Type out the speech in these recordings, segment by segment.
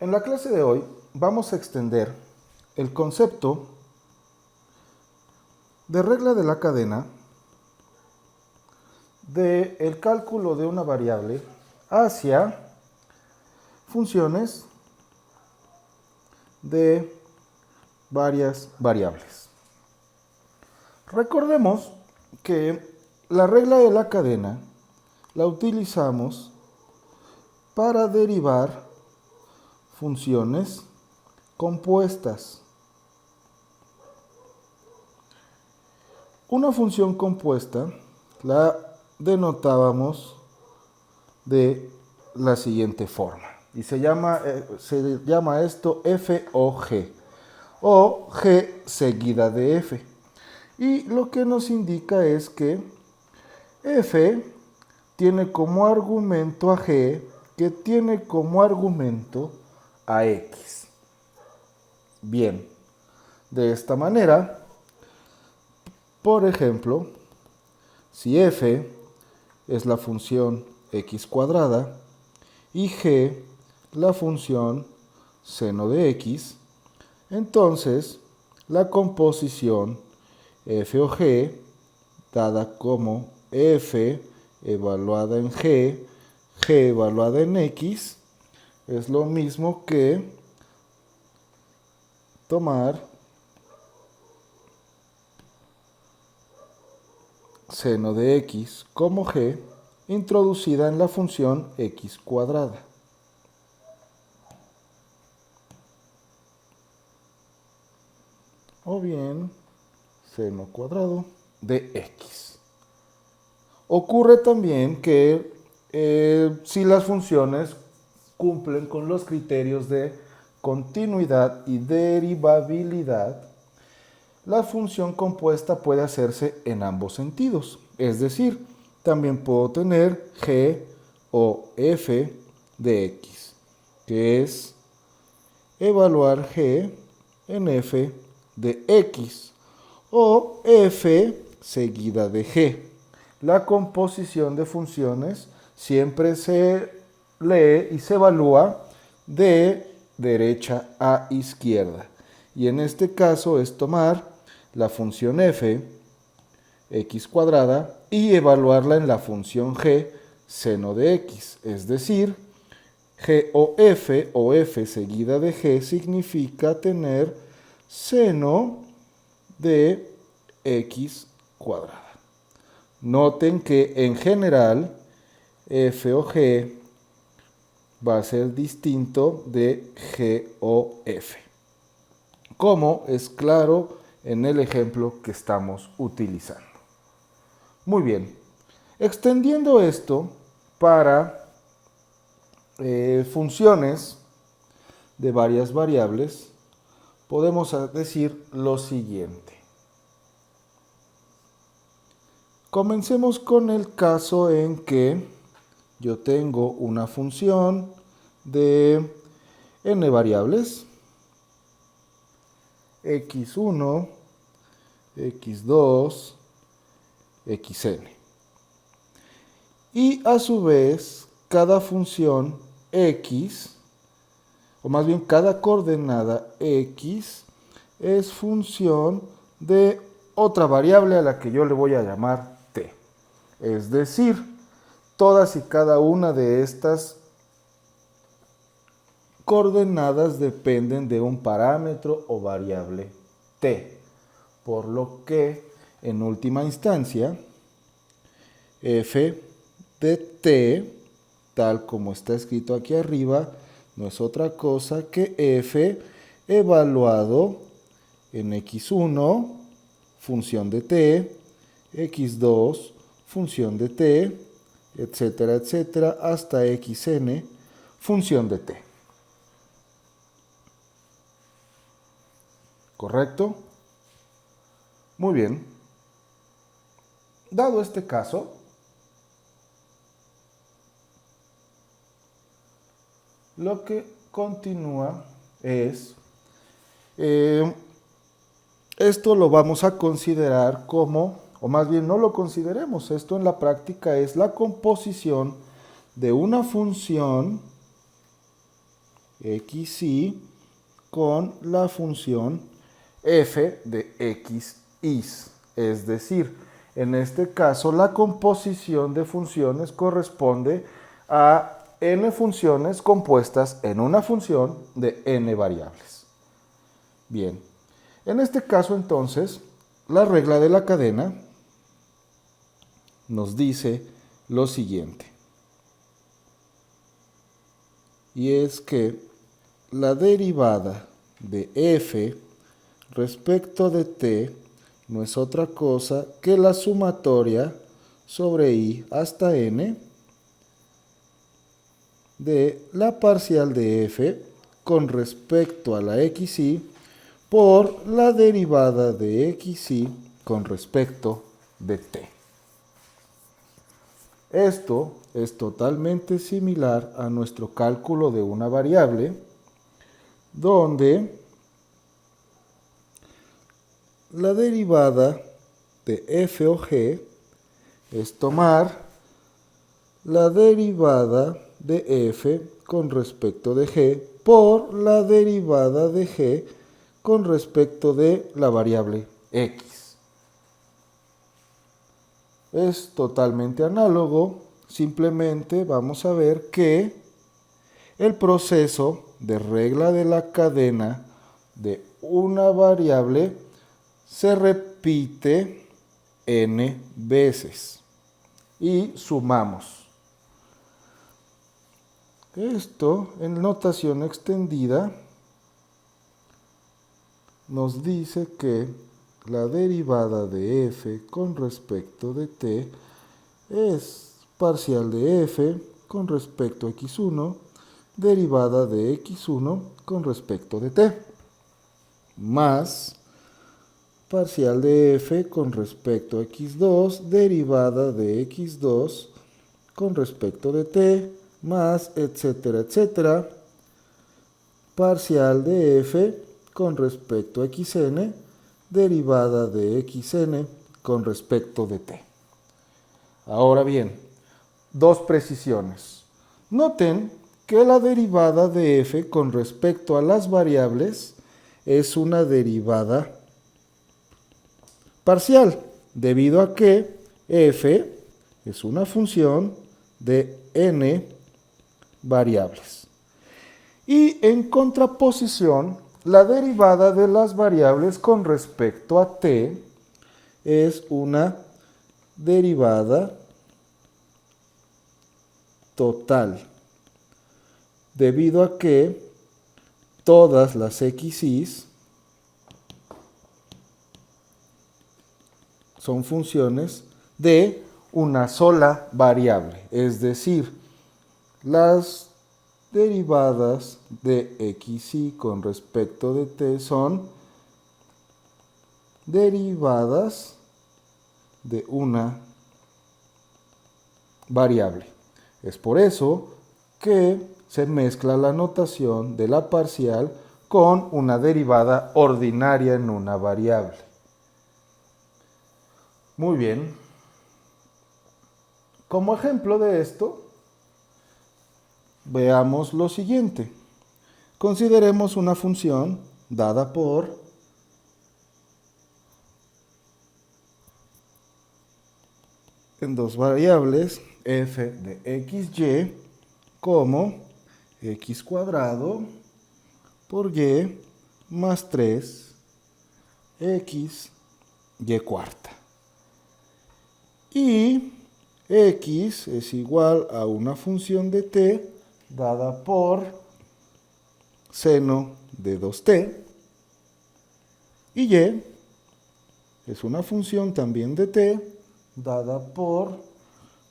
En la clase de hoy vamos a extender el concepto de regla de la cadena del cálculo de una variable hacia funciones de varias variables. Recordemos que la regla de la cadena la utilizamos para derivar funciones compuestas. Una función compuesta la denotábamos de la siguiente forma y se llama esto f o g seguida de f, y lo que nos indica es que f tiene como argumento a g, que tiene como argumento a x. Bien, de esta manera, por ejemplo, si f es la función x cuadrada y g la función seno de x, entonces la composición f o g, dada como f evaluada en g evaluada en x, es lo mismo que tomar seno de x como g introducida en la función x cuadrada. O bien seno cuadrado de x. Ocurre también que si las funciones cumplen con los criterios de continuidad y derivabilidad, la función compuesta puede hacerse en ambos sentidos. Es decir, también puedo tener g o f de x, que es evaluar g en f de x, o f seguida de g. La composición de funciones siempre se lee y se evalúa de derecha a izquierda. Y en este caso es tomar la función f, x cuadrada, y evaluarla en la función g, seno de x. Es decir, g o f seguida de g significa tener seno de x cuadrada. Noten que en general f o g va a ser distinto de g o f, como es claro en el ejemplo que estamos utilizando. Muy bien, extendiendo esto para funciones de varias variables, podemos decir lo siguiente. Comencemos con el caso en que yo tengo una función de n variables, x1, x2, xn. Y a su vez, cada función x, o más bien cada coordenada x, es función de otra variable a la que yo le voy a llamar t. Es decir, todas y cada una de estas coordenadas dependen de un parámetro o variable t, por lo que en última instancia f de t, tal como está escrito aquí arriba, no es otra cosa que f evaluado en x1, función de t, x2, función de t, etcétera, etcétera, hasta xn, función de t. ¿Correcto? Muy bien. Dado este caso, lo que continúa es, esto lo vamos a considerar como, o más bien no lo consideremos, esto en la práctica es la composición de una función xy con la función f de xis. Es decir, en este caso la composición de funciones corresponde a n funciones compuestas en una función de n variables. Bien, en este caso entonces, la regla de la cadena nos dice lo siguiente. Y es que la derivada de f respecto de t no es otra cosa que la sumatoria sobre i hasta n de la parcial de f con respecto a la xy por la derivada de xy con respecto de t. Esto es totalmente similar a nuestro cálculo de una variable, donde la derivada de f o g es tomar la derivada de f con respecto de g por la derivada de g con respecto de la variable x. Es totalmente análogo, simplemente vamos a ver que el proceso de regla de la cadena de una variable se repite n veces y sumamos. Esto en notación extendida nos dice que la derivada de f con respecto de t es parcial de f con respecto a x1, derivada de x1 con respecto de t, más parcial de f con respecto a x2, derivada de x2 con respecto de t, más etcétera, etcétera, parcial de f con respecto a xn, derivada de xn con respecto de t. Ahora bien, dos precisiones. Noten que la derivada de f con respecto a las variables es una derivada parcial, debido a que f es una función de n variables. Y en contraposición, la derivada de las variables con respecto a t es una derivada total, debido a que todas las xy's son funciones de una sola variable, es decir, las derivadas de xy con respecto de t son derivadas de una variable. Es por eso que se mezcla la notación de la parcial con una derivada ordinaria en una variable. Muy bien. Como ejemplo de esto, veamos lo siguiente. Consideremos una función dada por en dos variables, f de xy como x cuadrado por y más 3 x y cuarta. Y x es igual a una función de t dada por seno de 2t, y y es una función también de t dada por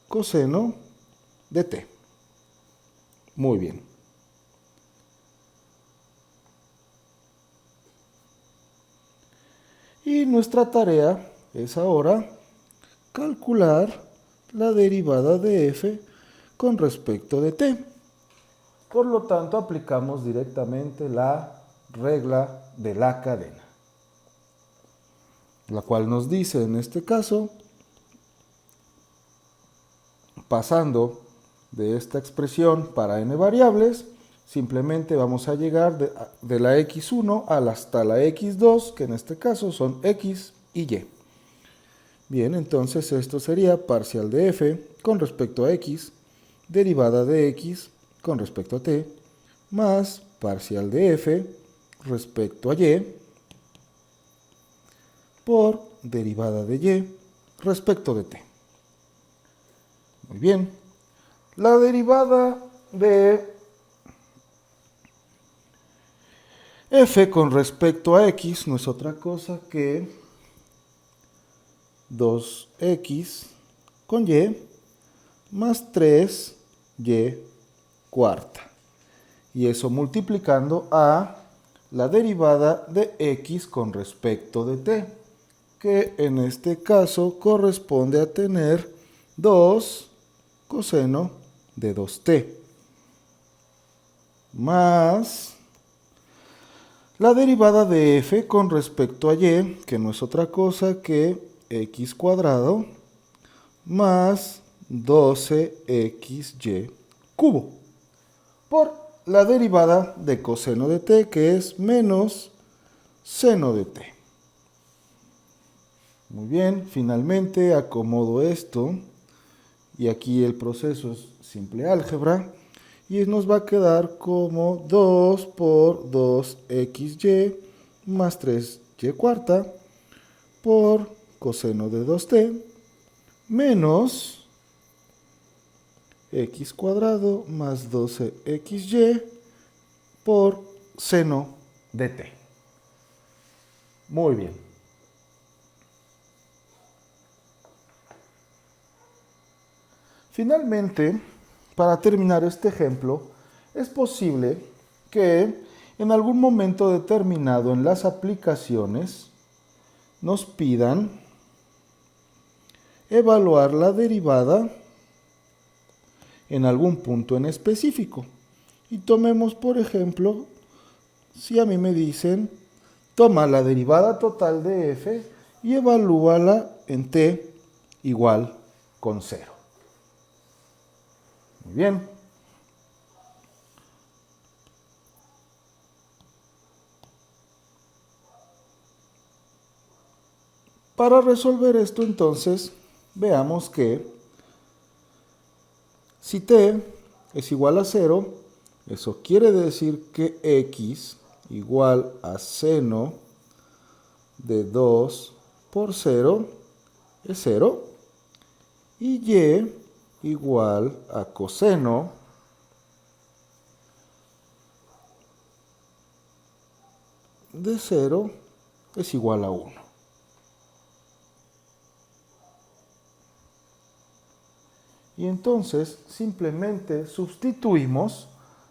coseno de t. Muy bien. Y nuestra tarea es ahora calcular la derivada de f con respecto de t. Por lo tanto, aplicamos directamente la regla de la cadena, la cual nos dice en este caso, pasando de esta expresión para n variables, Simplemente vamos a llegar de la x1 hasta la x2, que en este caso son x y y. Bien, entonces esto sería parcial de f con respecto a x, derivada de x con respecto a t, más parcial de f respecto a y, por derivada de y respecto de t. Muy bien. La derivada de f con respecto a x no es otra cosa que 2x con y más 3y cuarta. Y eso multiplicando a la derivada de x con respecto de t, que en este caso corresponde a tener 2 coseno de 2t, más la derivada de f con respecto a y, que no es otra cosa que x cuadrado más 12xy cubo, por la derivada de coseno de t, que es menos seno de t. Muy bien, finalmente acomodo esto, y aquí el proceso es simple álgebra, y nos va a quedar como 2 por 2xy más 3y cuarta por coseno de 2t menos x cuadrado más 12xy por seno de t. Muy bien. Finalmente, para terminar este ejemplo, es posible que en algún momento determinado en las aplicaciones nos pidan evaluar la derivada en algún punto en específico. Y tomemos, por ejemplo, si a mí me dicen, toma la derivada total de f y evalúala en t igual con 0. Muy bien. Para resolver esto, entonces, veamos que si t es igual a 0, eso quiere decir que x igual a seno de 2 por 0 es 0, y y igual a coseno de 0 es igual a 1. Y entonces simplemente sustituimos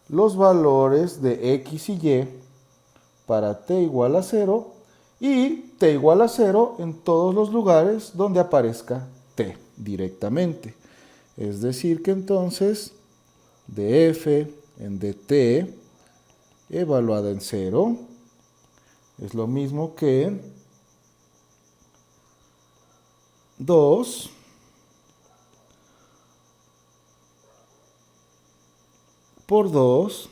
los valores de x y y para t igual a 0 y t igual a 0 en todos los lugares donde aparezca t directamente. Es decir que entonces de f en dt evaluada en 0 es lo mismo que 2 por 2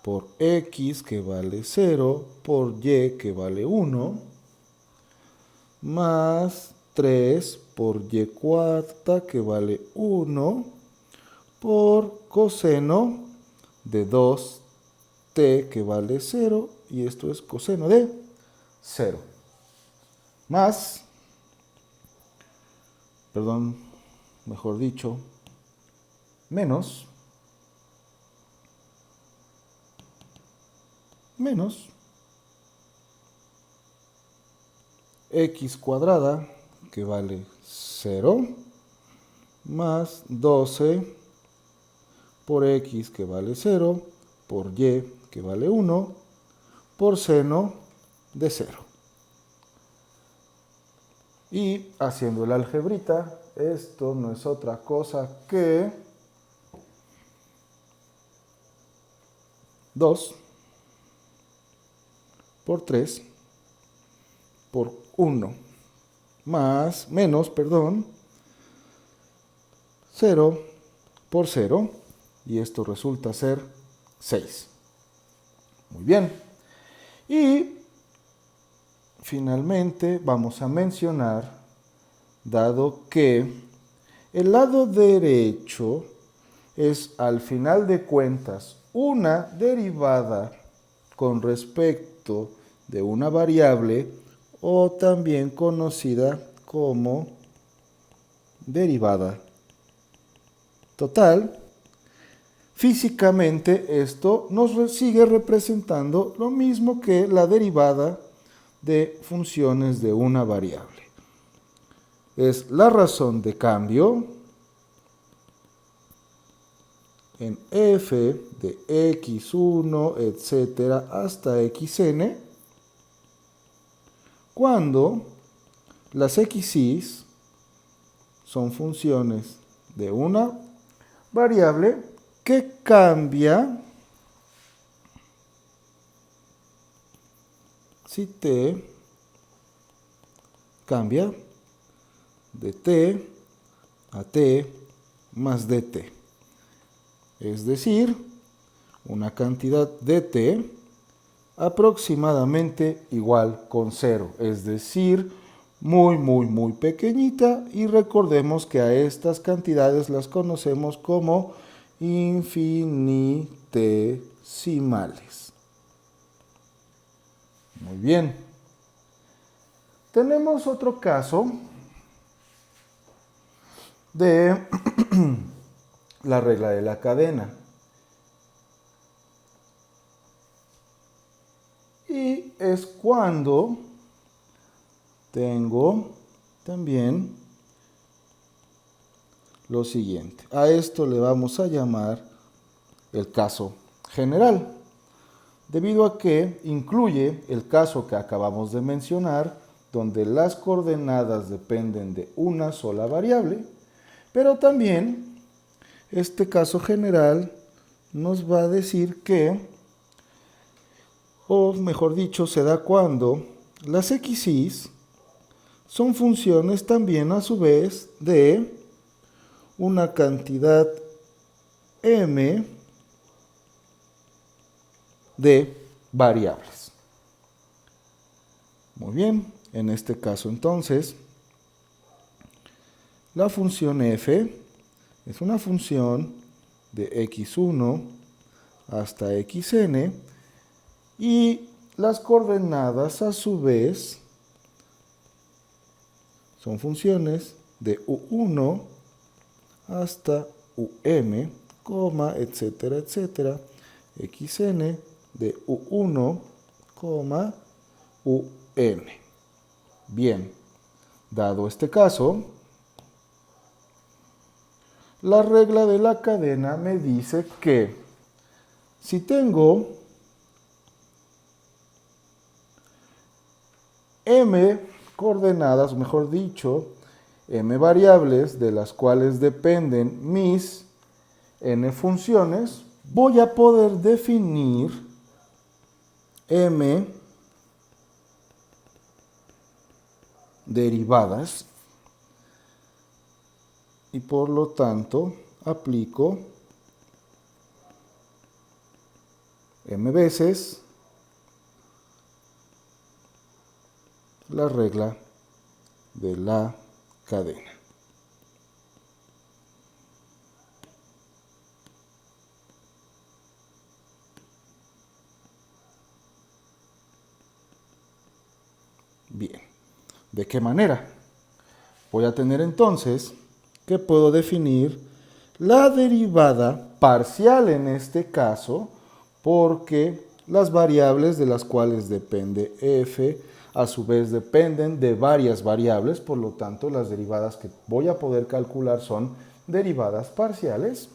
por x que vale 0 por y que vale 1 más 3 por y cuarta que vale 1 por coseno de 2t que vale 0, y esto es coseno de 0, más, perdón, mejor dicho, menos x cuadrada que vale 0 más 12 por x que vale 0 por y que vale 1 por seno de 0. Y haciendo la algebrita, esto no es otra cosa que 2 por 3 por 1 más, menos, perdón, 0 por 0, y esto resulta ser 6. Muy bien. Y finalmente vamos a mencionar, dado que el lado derecho es al final de cuentas una derivada con respecto de una variable o también conocida como derivada total. Físicamente esto nos sigue representando lo mismo que la derivada de funciones de una variable. Es la razón de cambio en f de x1, etcétera, hasta xn, cuando las xy's son funciones de una variable que cambia si t cambia de t a t más dt. Es decir, una cantidad de t aproximadamente igual con 0. Es decir, muy pequeñita, y recordemos que a estas cantidades las conocemos como infinitesimales. Muy bien. Tenemos otro caso de la regla de la cadena. Y es cuando tengo también lo siguiente. A esto le vamos a llamar el caso general, debido a que incluye el caso que acabamos de mencionar, donde las coordenadas dependen de una sola variable, pero también este caso general nos va a decir que, o mejor dicho, se da cuando las xy's son funciones también a su vez de una cantidad m de variables. Muy bien, en este caso entonces, la función f es una función de x1 hasta xn, y las coordenadas a su vez son funciones de u1 hasta etcétera, etcétera, xn de u1, un. Bien, dado este caso, la regla de la cadena me dice que si tengo m coordenadas, mejor dicho, m variables de las cuales dependen mis n funciones, voy a poder definir m derivadas y por lo tanto aplico m veces la regla de la cadena. Bien, ¿de qué manera? Voy a tener entonces que puedo definir la derivada parcial en este caso, porque las variables de las cuales depende f a su vez dependen de varias variables, por lo tanto las derivadas que voy a poder calcular son derivadas parciales.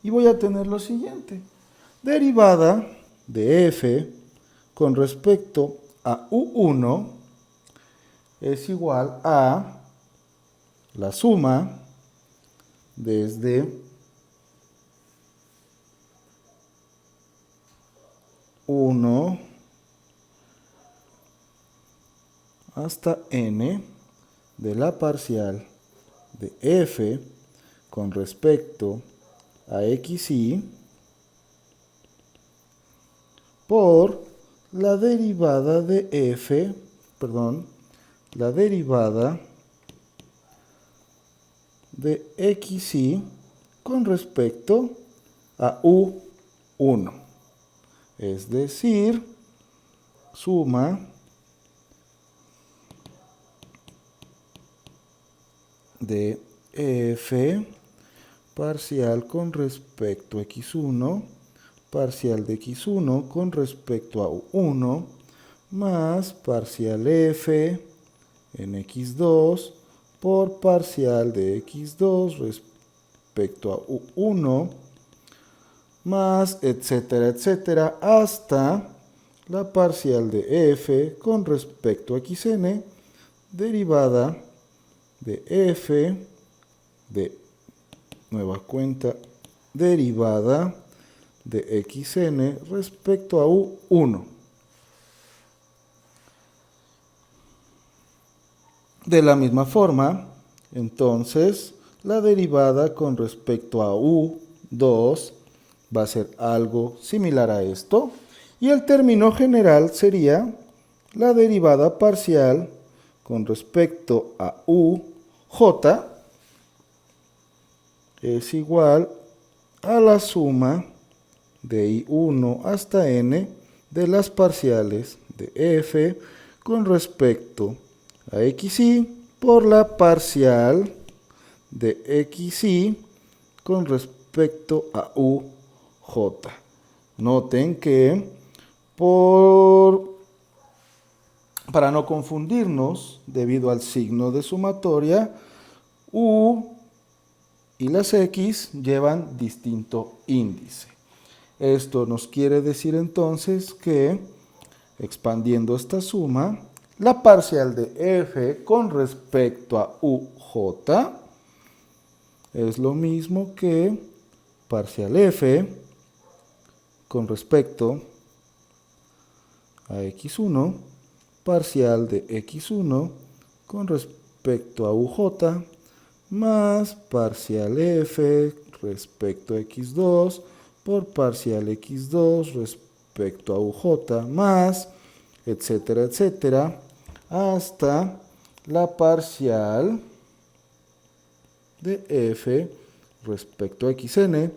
Y voy a tener lo siguiente: derivada de f con respecto a u1 es igual a la suma desde 1 hasta n de la parcial de f con respecto a xy por la derivada de f, perdón, la derivada de xy con respecto a u1. Es decir, suma de f parcial con respecto a x1, parcial de x1 con respecto a u1, más parcial f en x2 por parcial de x2 respecto a u1, más etcétera, etcétera, hasta la parcial de f con respecto a xn, derivada de f de nueva cuenta, derivada de xn respecto a u1. De la misma forma, entonces, la derivada con respecto a u2 va a ser algo similar a esto. Y el término general sería la derivada parcial con respecto a uj es igual a la suma de i1 hasta n de las parciales de f con respecto a xy por la parcial de xy con respecto a uj. Noten que para no confundirnos, debido al signo de sumatoria, u y las x llevan distinto índice. Esto nos quiere decir entonces que, expandiendo esta suma, la parcial de f con respecto a uj es lo mismo que parcial f con respecto a x1, parcial de x1 con respecto a uj, más parcial f respecto a x2 por parcial x2 respecto a uj, más etcétera, etcétera, hasta la parcial de f respecto a xn,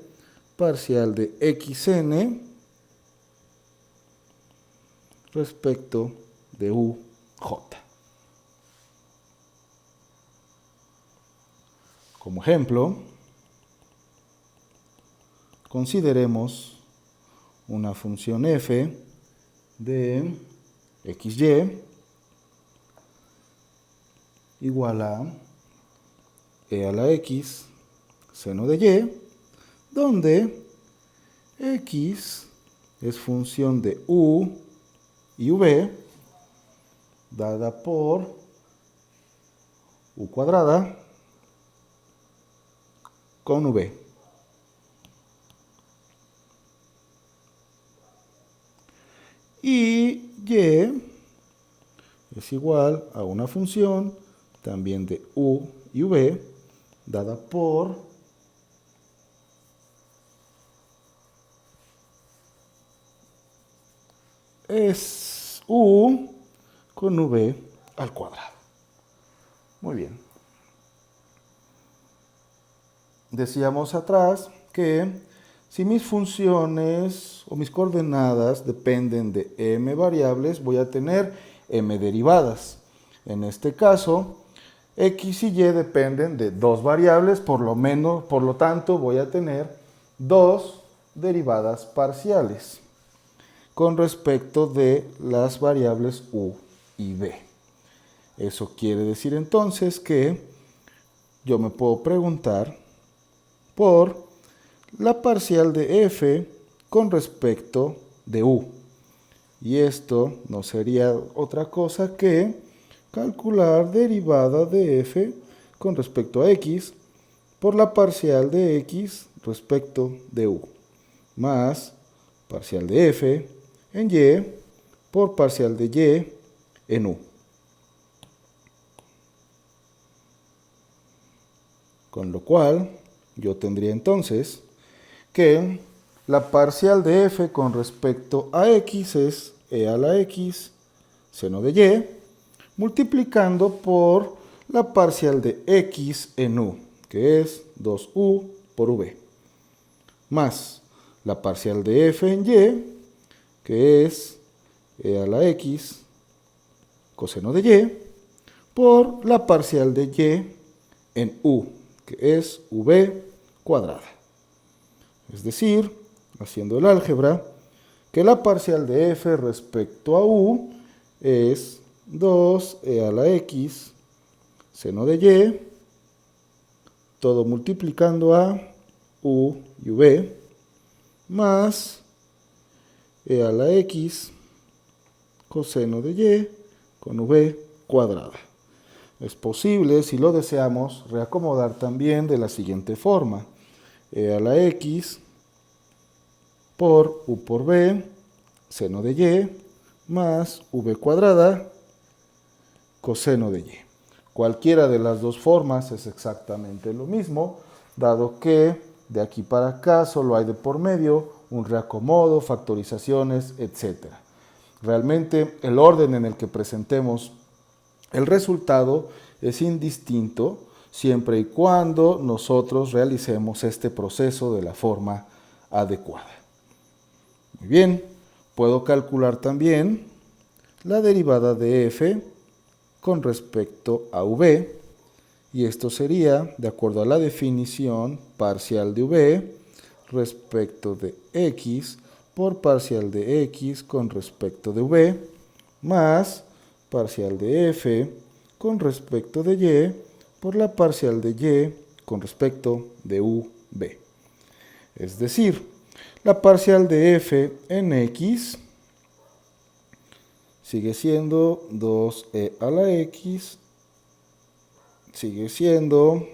parcial de xn respecto de uj. Como ejemplo, consideremos una función f de xy igual a e a la x seno de y, donde x es función de u y v dada por u cuadrada con v. Y y es igual a una función también de u y v dada por es u con v al cuadrado. Muy bien. Decíamos atrás que si mis funciones o mis coordenadas dependen de m variables, voy a tener m derivadas. En este caso, x y y dependen de dos variables, por lo tanto voy a tener dos derivadas parciales con respecto de las variables u y v. Eso quiere decir entonces que yo me puedo preguntar por la parcial de f con respecto de u. Y esto no sería otra cosa que calcular derivada de f con respecto a x por la parcial de x respecto de u, más parcial de f en y por parcial de y en u. Con lo cual, yo tendría entonces que La parcial de f con respecto a x es e a la x seno de y, multiplicando por la parcial de x en u, que es 2u por v, más la parcial de f en y, que es e a la x coseno de y, por la parcial de y en u, que es v cuadrada. Es decir, haciendo el álgebra, que la parcial de f respecto a u es 2e a la x seno de y, todo multiplicando a u y v, más e a la x coseno de y con v cuadrada. Es posible, si lo deseamos, reacomodar también de la siguiente forma. E a la x por u por v, seno de y, más v cuadrada, coseno de y. Cualquiera de las dos formas es exactamente lo mismo, dado que de aquí para acá solo hay de por medio un reacomodo, factorizaciones, etc. Realmente el orden en el que presentemos el resultado es indistinto siempre y cuando nosotros realicemos este proceso de la forma adecuada. Muy bien, puedo calcular también la derivada de f con respecto a v, y esto sería, de acuerdo a la definición, parcial de v respecto de x por parcial de x con respecto de v, más parcial de f con respecto de y por la parcial de y con respecto de v. Es decir, la parcial de f en x sigue siendo 2e a la x, sigue siendo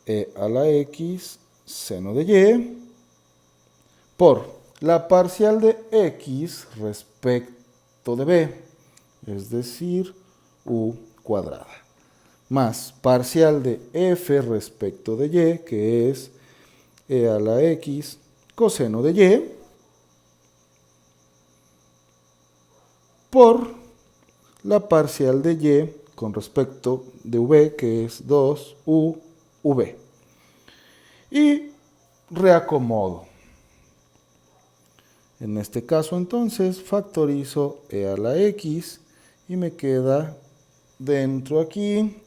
e a la x seno de y, por la parcial de x respecto de b, es decir, u cuadrada, más parcial de f respecto de y, que es e a la x coseno de y, por la parcial de y con respecto de v, que es 2uv. Y reacomodo. En este caso, entonces, factorizo e a la x y me queda dentro aquí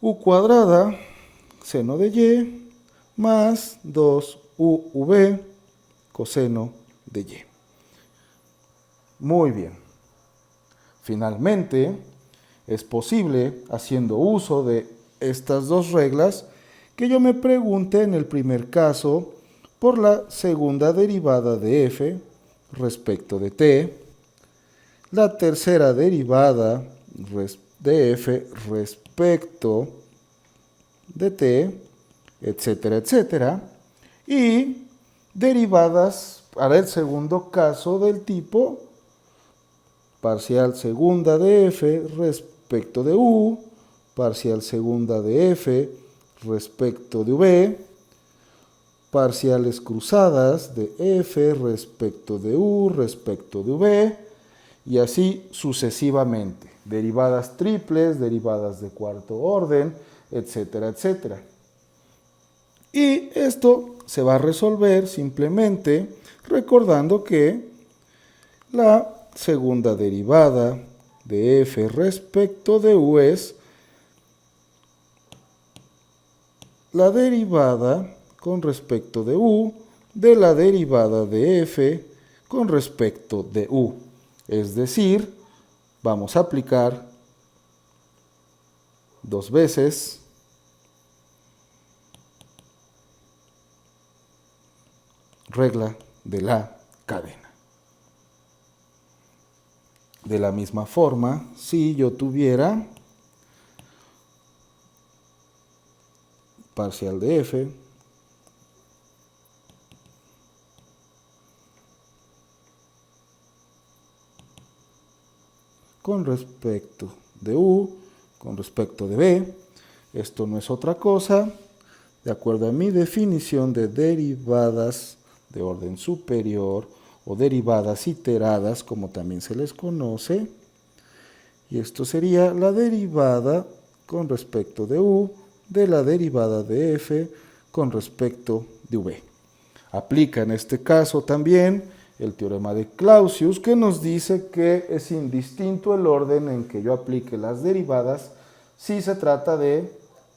u cuadrada seno de y más 2uv coseno de y. Muy bien. Finalmente, es posible, haciendo uso de estas dos reglas, que yo me pregunte en el primer caso por la segunda derivada de f respecto de t, la tercera derivada de f respecto de t, etcétera, etcétera, y derivadas para el segundo caso del tipo parcial segunda de f respecto de u, parcial segunda de f respecto de v, parciales cruzadas de f respecto de u respecto de v, y así sucesivamente. Derivadas triples, derivadas de cuarto orden, etcétera, etcétera. Y esto se va a resolver simplemente recordando que la segunda derivada de f respecto de u es la derivada con respecto de u de la derivada de f con respecto de u. Es decir, vamos a aplicar dos veces regla de la cadena. De la misma forma, si yo tuviera parcial de f con respecto de u, con respecto de b, esto no es otra cosa de acuerdo a mi definición de derivadas de orden superior o derivadas iteradas, como también se les conoce. Y esto sería la derivada con respecto de u de la derivada de f con respecto de v. Aplica en este caso también el teorema de Clausius, que nos dice que es indistinto el orden en que yo aplique las derivadas si se trata de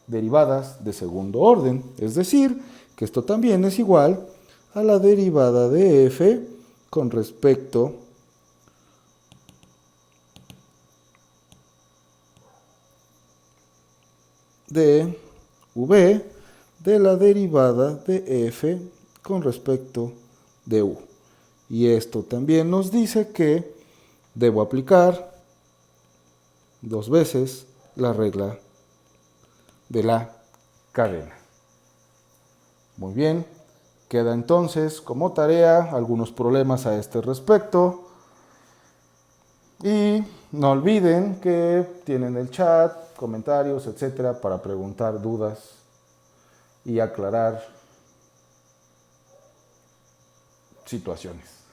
derivadas de segundo orden. Es decir, que esto también es igual a la derivada de f con respecto de v de la derivada de f con respecto de u. Y esto también nos dice que debo aplicar dos veces la regla de la cadena. Muy bien, queda entonces como tarea algunos problemas a este respecto. Y no olviden que tienen el chat, comentarios, etcétera, para preguntar dudas y aclarar situaciones.